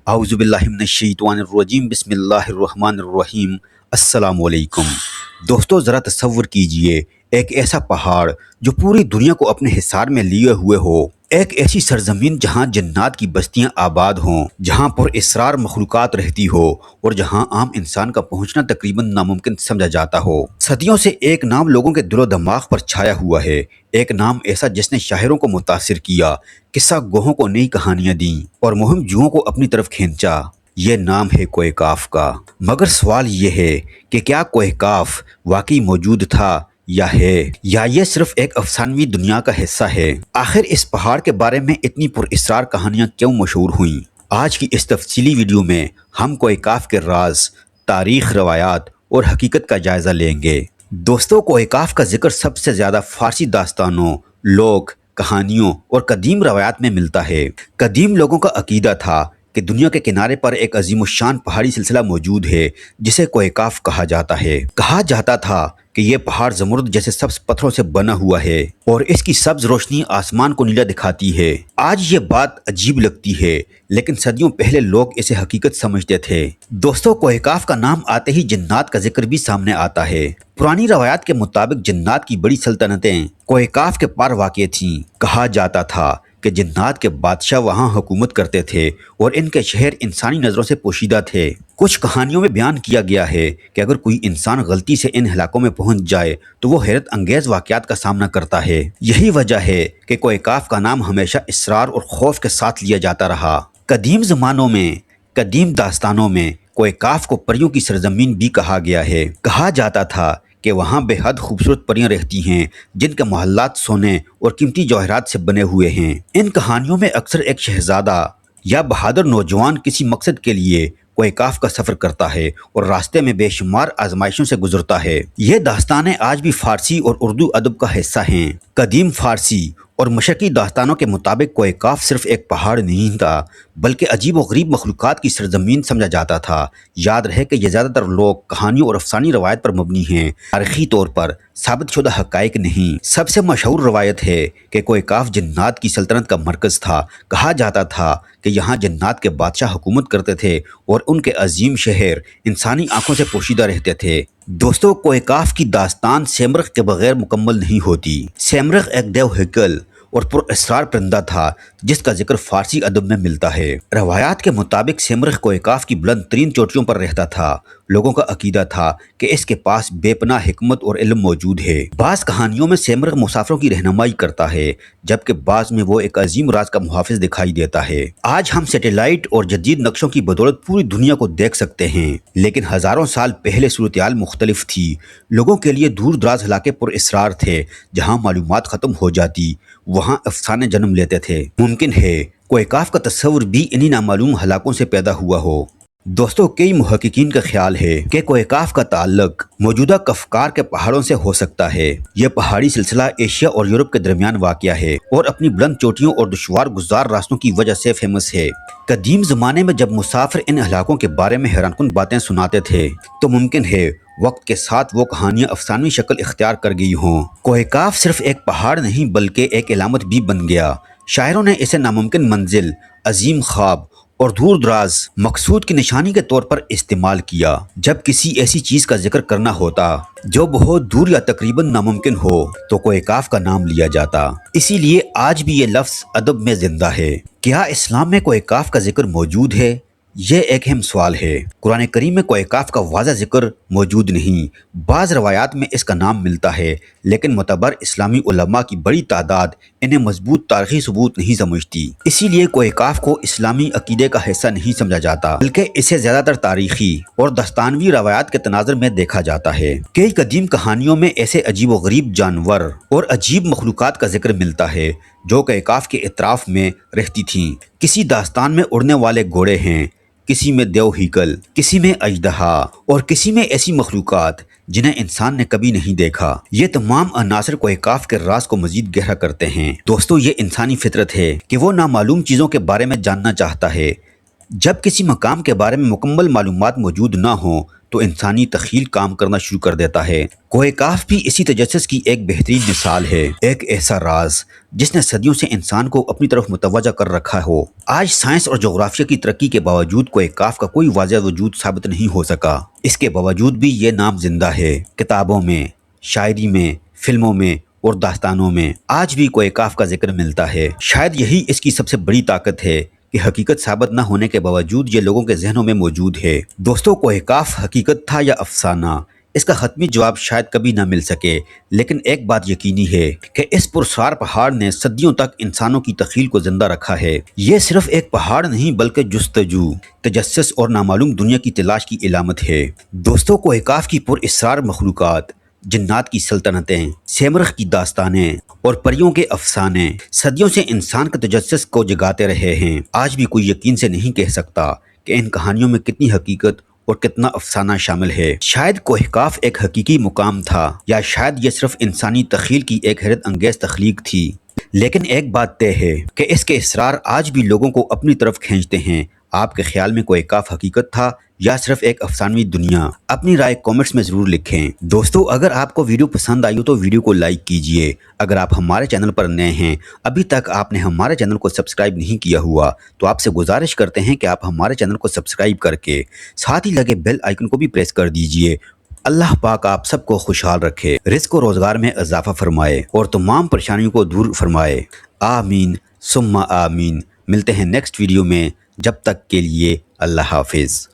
اعوذ باللہ من الشیطان الرجیم بسم اللہ الرحمن الرحیم۔ السلام علیکم دوستو، ذرا تصور کیجئے ایک ایسا پہاڑ جو پوری دنیا کو اپنے حصار میں لیے ہوئے ہو، ایک ایسی سرزمین جہاں جنات کی بستیاں آباد ہوں، جہاں پر اسرار مخلوقات رہتی ہو اور جہاں عام انسان کا پہنچنا تقریباً ناممکن سمجھا جاتا ہو۔ صدیوں سے ایک نام لوگوں کے دل و دماغ پر چھایا ہوا ہے، ایک نام ایسا جس نے شاعروں کو متاثر کیا، قصہ گوہوں کو نئی کہانیاں دیں اور مہم جوؤں کو اپنی طرف کھینچا۔ یہ نام ہے کوہ کاف کا۔ مگر سوال یہ ہے کہ کیا کوہ کاف واقعی موجود تھا یا یہ صرف ایک افسانوی دنیا کا حصہ ہے؟ آخر اس پہاڑ کے بارے میں اتنی پر اسرار کہانیاں کیوں مشہور ہوئیں؟ آج کی اس تفصیلی ویڈیو میں ہم کوہ کاف کے راز، تاریخ، روایات اور حقیقت کا جائزہ لیں گے۔ دوستو، کوہ کاف کا ذکر سب سے زیادہ فارسی داستانوں، لوک کہانیوں اور قدیم روایات میں ملتا ہے۔ قدیم لوگوں کا عقیدہ تھا کہ دنیا کے کنارے پر ایک عظیم الشان پہاڑی سلسلہ موجود ہے جسے کوہ کاف کہا جاتا ہے۔ کہا جاتا تھا کہ یہ پہاڑ زمرد جیسے سبز پتھروں سے بنا ہوا ہے اور اس کی سبز روشنی آسمان کو نیلا دکھاتی ہے۔ آج یہ بات عجیب لگتی ہے، لیکن صدیوں پہلے لوگ اسے حقیقت سمجھتے تھے۔ دوستو، کوہ کاف کا نام آتے ہی جنات کا ذکر بھی سامنے آتا ہے۔ پرانی روایات کے مطابق جنات کی بڑی سلطنتیں کوہ کاف کے پار واقع تھیں۔ کہا جاتا تھا کہ جنات کے بادشاہ وہاں حکومت کرتے تھے اور ان کے شہر انسانی نظروں سے پوشیدہ تھے۔ کچھ کہانیوں میں بیان کیا گیا ہے کہ اگر کوئی انسان غلطی سے ان علاقوں میں پہنچ جائے تو وہ حیرت انگیز واقعات کا سامنا کرتا ہے۔ یہی وجہ ہے کہ کوہ کاف کا نام ہمیشہ اسرار اور خوف کے ساتھ لیا جاتا رہا۔ قدیم زمانوں میں، قدیم داستانوں میں کوہ کاف کو پریوں کی سرزمین بھی کہا گیا ہے۔ کہا جاتا تھا کہ وہاں بے حد خوبصورت پریاں رہتی ہیں جن کے محلات سونے اور قیمتی جواہرات سے بنے ہوئے ہیں۔ ان کہانیوں میں اکثر ایک شہزادہ یا بہادر نوجوان کسی مقصد کے لیے کوہ کاف کا سفر کرتا ہے اور راستے میں بے شمار آزمائشوں سے گزرتا ہے۔ یہ داستانیں آج بھی فارسی اور اردو ادب کا حصہ ہیں۔ قدیم فارسی اور مشرقی داستانوں کے مطابق کوہ کاف صرف ایک پہاڑ نہیں تھا بلکہ عجیب و غریب مخلوقات کی سرزمین سمجھا جاتا تھا۔ یاد رہے کہ یہ زیادہ تر لوگ کہانیوں اور افسانوی روایت پر مبنی ہیں، تاریخی طور پر ثابت شدہ حقائق نہیں۔ سب سے مشہور روایت ہے کہ کوہ کاف جنات کی سلطنت کا مرکز تھا۔ کہا جاتا تھا کہ یہاں جنات کے بادشاہ حکومت کرتے تھے اور ان کے عظیم شہر انسانی آنکھوں سے پوشیدہ رہتے تھے۔ دوستو، کوہ کاف کی داستان سیمرغ کے بغیر مکمل نہیں ہوتی۔ سیمرغ ایک دیو ہیکل اور پر اسرار پرندہ تھا جس کا ذکر فارسی ادب میں ملتا ہے۔ روایات کے مطابق سیمرغ کوہ کاف کی بلند ترین چوٹیوں پر رہتا تھا۔ لوگوں کا عقیدہ تھا کہ اس کے پاس بے پناہ حکمت اور علم موجود ہے۔ بعض کہانیوں میں سیمرغ مسافروں کی رہنمائی کرتا ہے جبکہ بعض میں وہ ایک عظیم راز کا محافظ دکھائی دیتا ہے۔ آج ہم سیٹلائٹ اور جدید نقشوں کی بدولت پوری دنیا کو دیکھ سکتے ہیں، لیکن ہزاروں سال پہلے صورتحال مختلف تھی۔ لوگوں کے لیے دور دراز علاقے پر اسرار تھے۔ جہاں معلومات ختم ہو جاتی وہاں افسانے جنم لیتے تھے۔ ممکن ہے کوہ کاف کا تصور بھی انہی نامعلوم حلقوں سے پیدا ہوا ہو۔ دوستو، کئی محققین کا خیال ہے کہ کوہ کاف کا تعلق موجودہ کفکار کے پہاڑوں سے ہو سکتا ہے۔ یہ پہاڑی سلسلہ ایشیا اور یورپ کے درمیان واقع ہے اور اپنی بلند چوٹیوں اور دشوار گزار راستوں کی وجہ سے فیمس ہے۔ قدیم زمانے میں جب مسافر ان علاقوں کے بارے میں حیران کن باتیں سناتے تھے تو ممکن ہے وقت کے ساتھ وہ کہانیاں افسانوی شکل اختیار کر گئی ہوں۔ کوہ کاف صرف ایک پہاڑ نہیں بلکہ ایک علامت بھی بن گیا۔ شاعروں نے اسے ناممکن منزل، عظیم خواب اور دور دراز مقصود کی نشانی کے طور پر استعمال کیا۔ جب کسی ایسی چیز کا ذکر کرنا ہوتا جو بہت دور یا تقریباً ناممکن ہو تو کوہ کاف کا نام لیا جاتا۔ اسی لیے آج بھی یہ لفظ ادب میں زندہ ہے۔ کیا اسلام میں کوہ کاف کا ذکر موجود ہے؟ یہ ایک اہم سوال ہے۔ قرآن کریم میں کوہ کاف کا واضح ذکر موجود نہیں۔ بعض روایات میں اس کا نام ملتا ہے لیکن معتبر اسلامی علماء کی بڑی تعداد انہیں مضبوط تاریخی ثبوت نہیں سمجھتی۔ اسی لیے کوہ کاف کو اسلامی عقیدے کا حصہ نہیں سمجھا جاتا بلکہ اسے زیادہ تر تاریخی اور داستانوی روایات کے تناظر میں دیکھا جاتا ہے۔ کئی قدیم کہانیوں میں ایسے عجیب و غریب جانور اور عجیب مخلوقات کا ذکر ملتا ہے جو کوہ کاف کے اطراف میں رہتی تھیں۔ کسی داستان میں اڑنے والے گھوڑے ہیں، کسی میں دیو ہیکل، کسی میں اژدہا اور کسی میں ایسی مخلوقات جنہیں انسان نے کبھی نہیں دیکھا۔ یہ تمام عناصر کوہ کاف کے راز کو مزید گہرا کرتے ہیں۔ دوستو، یہ انسانی فطرت ہے کہ وہ نامعلوم چیزوں کے بارے میں جاننا چاہتا ہے۔ جب کسی مقام کے بارے میں مکمل معلومات موجود نہ ہوں تو انسانی تخیل کام کرنا شروع کر دیتا ہے۔ کوہ کاف بھی اسی تجسس کی ایک بہترین مثال ہے، ایک ایسا راز جس نے صدیوں سے انسان کو اپنی طرف متوجہ کر رکھا ہو۔ آج سائنس اور جغرافیہ کی ترقی کے باوجود کوہ کاف کا کوئی واضح وجود ثابت نہیں ہو سکا۔ اس کے باوجود بھی یہ نام زندہ ہے، کتابوں میں، شاعری میں، فلموں میں اور داستانوں میں آج بھی کوہ کاف کا ذکر ملتا ہے۔ شاید یہی اس کی سب سے بڑی طاقت ہے کہ حقیقت ثابت نہ ہونے کے باوجود یہ لوگوں کے ذہنوں میں موجود ہے۔ دوستو، کوہ کاف حقیقت تھا یا افسانہ؟ اس کا حتمی جواب شاید کبھی نہ مل سکے، لیکن ایک بات یقینی ہے کہ اس پراسرار پہاڑ نے صدیوں تک انسانوں کی تخیل کو زندہ رکھا ہے۔ یہ صرف ایک پہاڑ نہیں بلکہ جستجو، تجسس اور نامعلوم دنیا کی تلاش کی علامت ہے۔ دوستو، کوہ کاف کی پراسرار مخلوقات، جنات کی سلطنتیں، سیمرغ کی داستانیں اور پریوں کے افسانے صدیوں سے انسان کے تجسس کو جگاتے رہے ہیں۔ آج بھی کوئی یقین سے نہیں کہہ سکتا کہ ان کہانیوں میں کتنی حقیقت اور کتنا افسانہ شامل ہے۔ شاید کوہ کاف ایک حقیقی مقام تھا، یا شاید یہ صرف انسانی تخیل کی ایک حیرت انگیز تخلیق تھی، لیکن ایک بات طے ہے کہ اس کے اسرار آج بھی لوگوں کو اپنی طرف کھینچتے ہیں۔ آپ کے خیال میں کوہ کاف حقیقت تھا یا صرف ایک افسانوی دنیا؟ اپنی رائے کامنٹس میں ضرور لکھیں۔ دوستو، اگر آپ کو ویڈیو پسند آئی ہو تو ویڈیو کو لائک کیجئے۔ اگر آپ ہمارے چینل پر نئے ہیں، ابھی تک آپ نے ہمارے چینل کو سبسکرائب نہیں کیا ہوا، تو آپ سے گزارش کرتے ہیں کہ آپ ہمارے چینل کو سبسکرائب کر کے ساتھ ہی لگے بیل آئیکن کو بھی پریس کر دیجئے۔ اللہ پاک آپ سب کو خوشحال رکھے، رزق و روزگار میں اضافہ فرمائے اور تمام پریشانیوں کو دور فرمائے۔ آمین ثم آمین۔ ملتے ہیں نیکسٹ ویڈیو میں، جب تک کے لیے اللہ حافظ۔